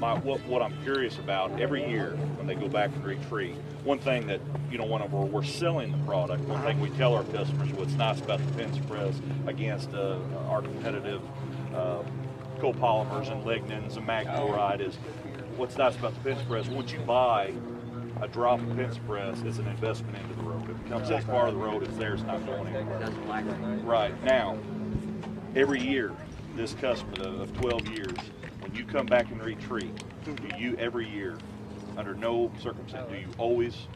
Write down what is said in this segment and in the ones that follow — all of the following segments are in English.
what I'm curious about, every year when they go back and retreat, one thing that, you know, whenever we're selling the product, one thing we tell our customers what's nice about the Pennz press against our competitive copolymers and lignins and mag chloride is, what's nice about the Pennz press, once you buy a drop of Pennz press, it's an investment into the road. It becomes as part of the road, it's there, it's not going anywhere. Right. Now, every year, this customer of 12 years, when you come back and retreat, do you every year, under no circumstance, do you always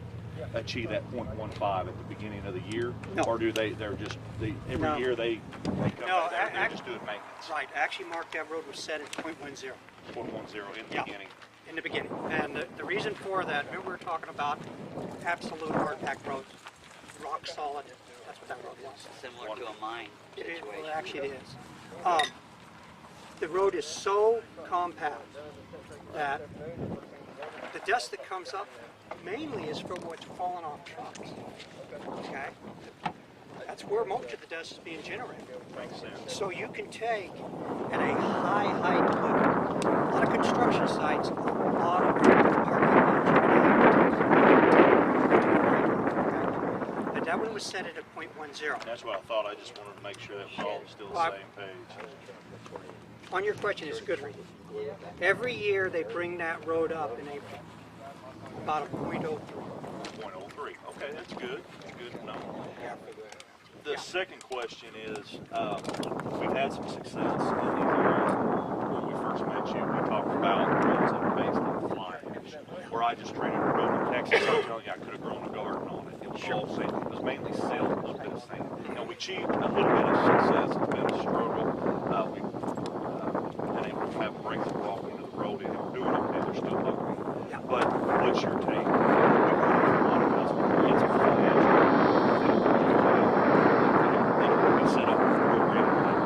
achieve that 0.15 at the beginning of the year? No. Or do every year they come back there and they just do it maintenance? Right. Actually, Mark, that road was set at 0.10. 0.10 in the beginning. In the beginning. And the reason for that, remember we were talking about absolute hard pack roads, rock solid. That's what that road was. Similar to a mine situation. Well, actually it is. The road is so compact that the dust that comes up mainly is from what's fallen off trucks. Okay? That's where most of the dust is being generated. Makes sense. So you can take at a high height loop, a lot of construction sites, a lot of parking lots. But that one was set at a 0.10. That's what I thought. I just wanted to make sure that we're all still on the same page. On your question, it's a good reason. Every year they bring that road up in April, about a 0.03. 0.03. Okay, that's good. That's good to know. The second question is, we've had some success in these areas. When we first met you, we talked about roads that are based on fly ash. Where I just traded a road in Texas, I'm telling you, I could have grown a garden on it. It was all sand. It was mainly silt, a little bit of sand. And we achieved a little bit of success. It's been a struggle. We've been able to have breaks that walk into the road, and we're doing okay. They're still buckling. But what's your take? A lot of customers, it's a fly ash road. We set up a program that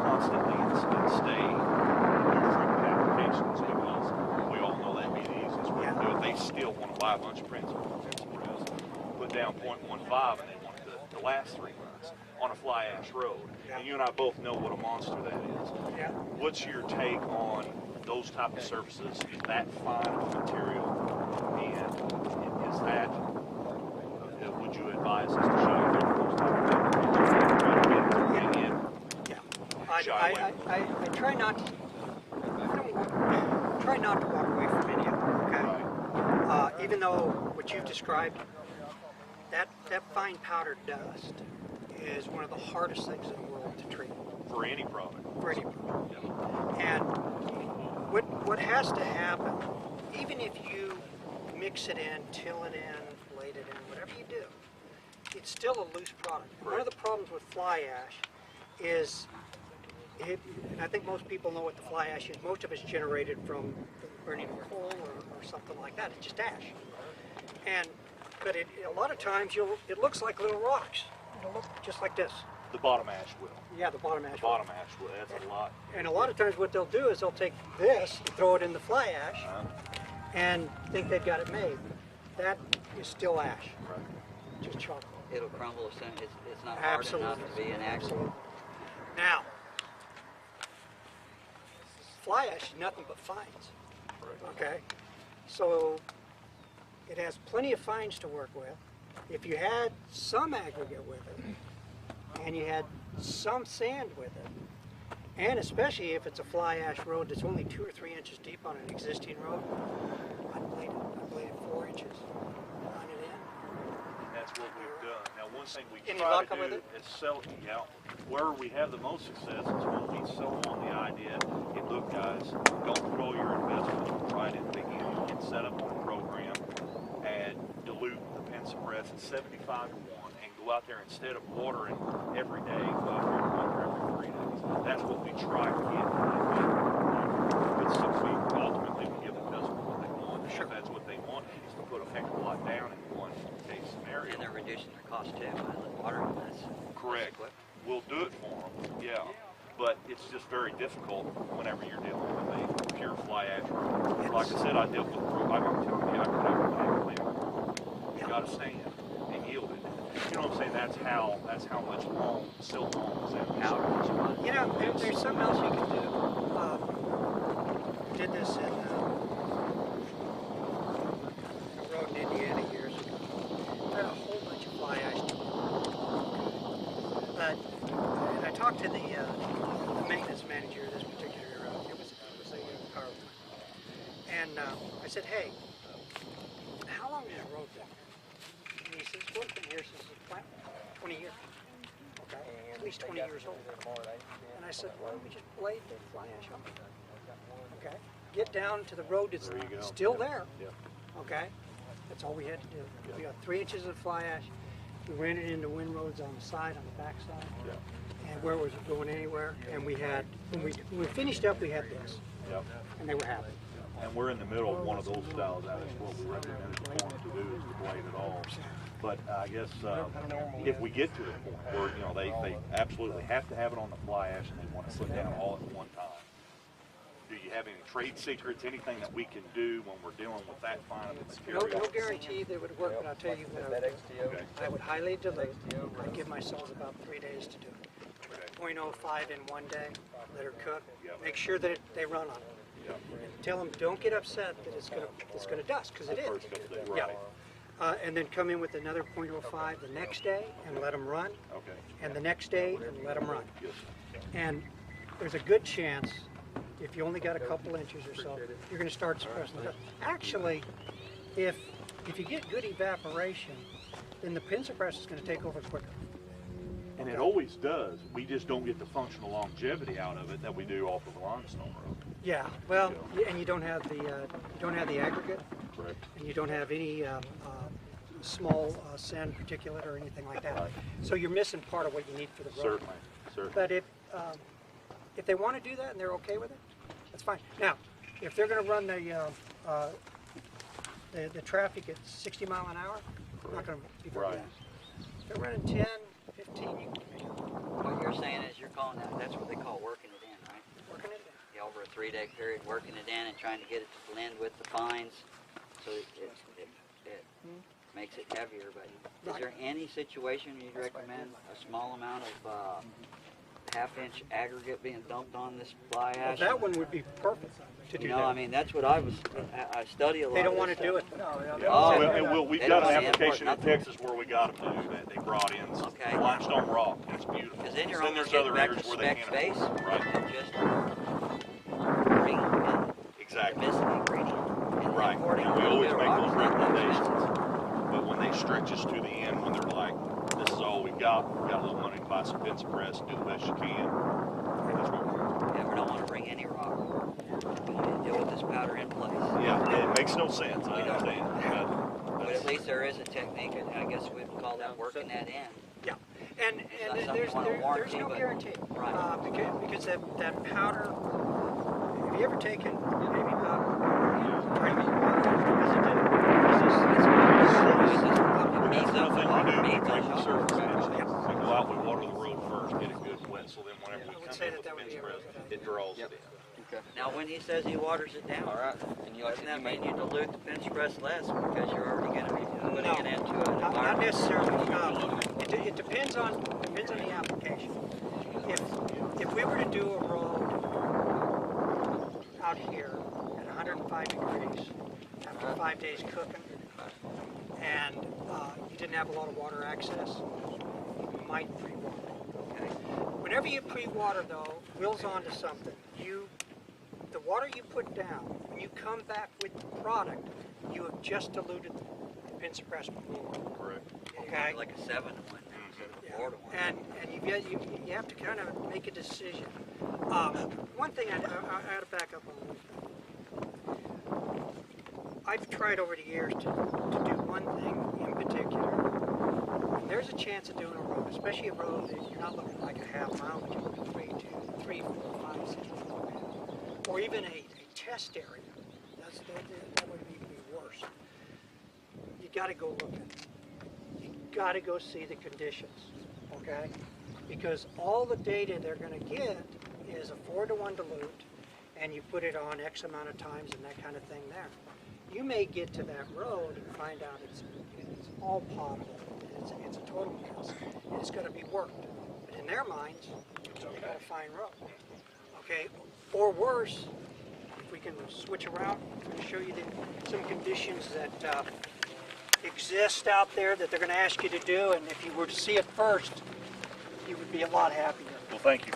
constantly and stay do frequent applications, because we all know that'd be the easiest way to do it. They still want to buy a bunch of Pennz press, put down 0.15, and they want it to last 3 months on a fly ash road. And you and I both know what a monster that is. What's your take on those type of surfaces, that fine of material, and is that, would you advise us to shy away from those type of things? I try not to, try not to walk away from any of them, okay? Even though what you've described, that fine powdered dust is one of the hardest things in the world to treat. For any product. For any product. And what has to happen, even if you mix it in, till it in, blade it in, whatever you do, it's still a loose product. One of the problems with fly ash is, and I think most people know what the fly ash is, most of it's generated from burning coal or something like that. It's just ash. But a lot of times it looks like little rocks. It'll look just like this. The bottom ash will. Yeah, the bottom ash. The bottom ash will. That's a lot. And a lot of times what they'll do is they'll take this and throw it in the fly ash and think they've got it made. That is still ash. Right. Just charcoal. It'll crumble as soon. It's not hard enough to be an accident. Now, fly ash is nothing but fines. Okay? So it has plenty of fines to work with. If you had some aggregate with it, and you had some sand with it, and especially if it's a fly ash road that's only 2 or 3 inches deep on an existing road, I'd blade it 4 inches, run it in. And that's what we've done. Now, one thing we Any try luck to do with it? is sell it out. Where we have the most success is when we sell on the idea, hey, look guys, don't put all your investment right in the beginning. Get set up on a program and dilute the Pennz press at 75 to 1. Go out there, instead of watering every day, go out there and water every 3 days. That's what we try to get. But since we ultimately give the customer what they want, if that's what they want, is to put a heck of a lot down in one case scenario. And they're reducing their cost too by the water. That's correct. We'll do it for them, yeah. But it's just very difficult whenever you're dealing with a pure fly ash road. Like I said, I dealt with I don't tell you, I could have a tank. You got to stand and yield it. You know what I'm saying? That's how much silt loam is in powder. You know, there's something else you can do. did this in a road in Indiana years ago. I had a whole bunch of fly ash. But and I talked to the maintenance manager of this particular it was a car one. And I said, hey, how long has the road been here? And he says, well, it's been here since the plant, 20 years. Okay, at least 20 years old. And I said, why don't we just blade the fly ash off? Okay, get down to the road that's still there. Yep. Okay, that's all we had to do. We got 3 inches of fly ash. We ran it into windrows on the side, on the back side, and where was it going anywhere? And we had, when we finished up, we had this, and they were happy. And we're in the middle of one of those styles. That is what we recommend the corn to do, is to blade it all. But I guess if we get to the point where they absolutely have to have it on the fly ash and they want to put down all at one time, do you have any trade secrets, anything that we can do when we're dealing with that fine of a material? No guarantee that it would work, but I'll tell you what I would highly dilute. I'd give myself about 3 days to do it. 0.05 in 1 day, let her cook. Make sure that they run on it. And tell them, don't get upset that it's gonna dust, because it is. And then come in with another 0.05 the next day and let them run. And the next day and let them run. And there's a good chance, if you only got a couple inches or so, you're going to start suppressing the dust. Actually, if you get good evaporation, then the Pennz suppressor is going to take over quicker. And it always does. We just don't get the functional longevity out of it that we do off of a limestone road. Yeah, well, and you don't have the aggregate, Correct. and you don't have any small sand particulate or anything like that. So you're missing part of what you need for the road. Certainly. But if they want to do that and they're okay with it, that's fine. Now, if they're going to run the traffic at 60 mile an hour, I'm not going to be very fast. If they're running 10, 15, you can make it. What you're saying is you're calling that's what they call working it in, right? Working it in. Yeah, over a 3-day period, working it in and trying to get it to blend with the fines, so it makes it heavier. But is there any situation you'd recommend a small amount of half-inch aggregate being dumped on this fly ash? Well, that one would be perfect to do that. I mean, that's what I study a lot. They don't want to do it. We've got an application in Texas where we got them to do that. They brought in some limestone rock, and it's beautiful. Because then you're there's getting other back areas to where they spec can't. space, Right. and just bring Exactly. missing ingredient. And Right. importing And we a little always bit of make rock those is not that recommendations. expensive. But when they stretch us to the end, when they're like, this is all we've got a little money to buy some Pennz press, do the best you can. That's what we're doing. Yeah, we don't want to bring any rock. We want to deal with this powder in place. Yeah, it makes no sense, I understand. But at least there is a technique, and I guess we'd call that working that in. Yeah, and It's not there's something you want to no warranty, guarantee. Right. Because that powder, have you ever taken baby powder? Tried baby powder? That's nothing we do. We break the surface edge. Yeah. We go out, we water the road first, get it good wet, so then whenever we I would come say in with the that would be Pennz a press, really good it draws it in. Now, when he says he waters it down, And doesn't that mean you dilute the Pennz press less because you're already going to be putting it into an Not environment? necessarily. It depends on the application. If we were to do a road out here at 105 degrees after 5 days cooking, and you didn't have a lot of water access, you might pre-water. Okay. Whenever you pre-water, though, Will's onto something. The water you put down, when you come back with the product, you have just diluted the Pennz suppressor more. Correct. Okay. Like a 7 to 1 instead of a 4 to 1. And you have to kind of make a decision. One thing I had to back up on. I've tried over the years to do one thing in particular. And there's a chance of doing a road, especially a road that you're not looking like a half mile, but you're looking 3, 4, 5, 6 miles. Or even a test area. That would be worse. You got to go looking. You got to go see the conditions, okay? Because all the data they're going to get is a 4-to-1 dilute, and you put it on X amount of times and that kind of thing there. You may get to that road and find out it's all potable. It's a total mess, and it's going to be worked. But in their minds, you got a fine road. Okay, or worse, if we we can switch around and show you some conditions that exist out there that they're going to ask you to do, and if you were to see it first, you would be a lot happier. Well, thank you.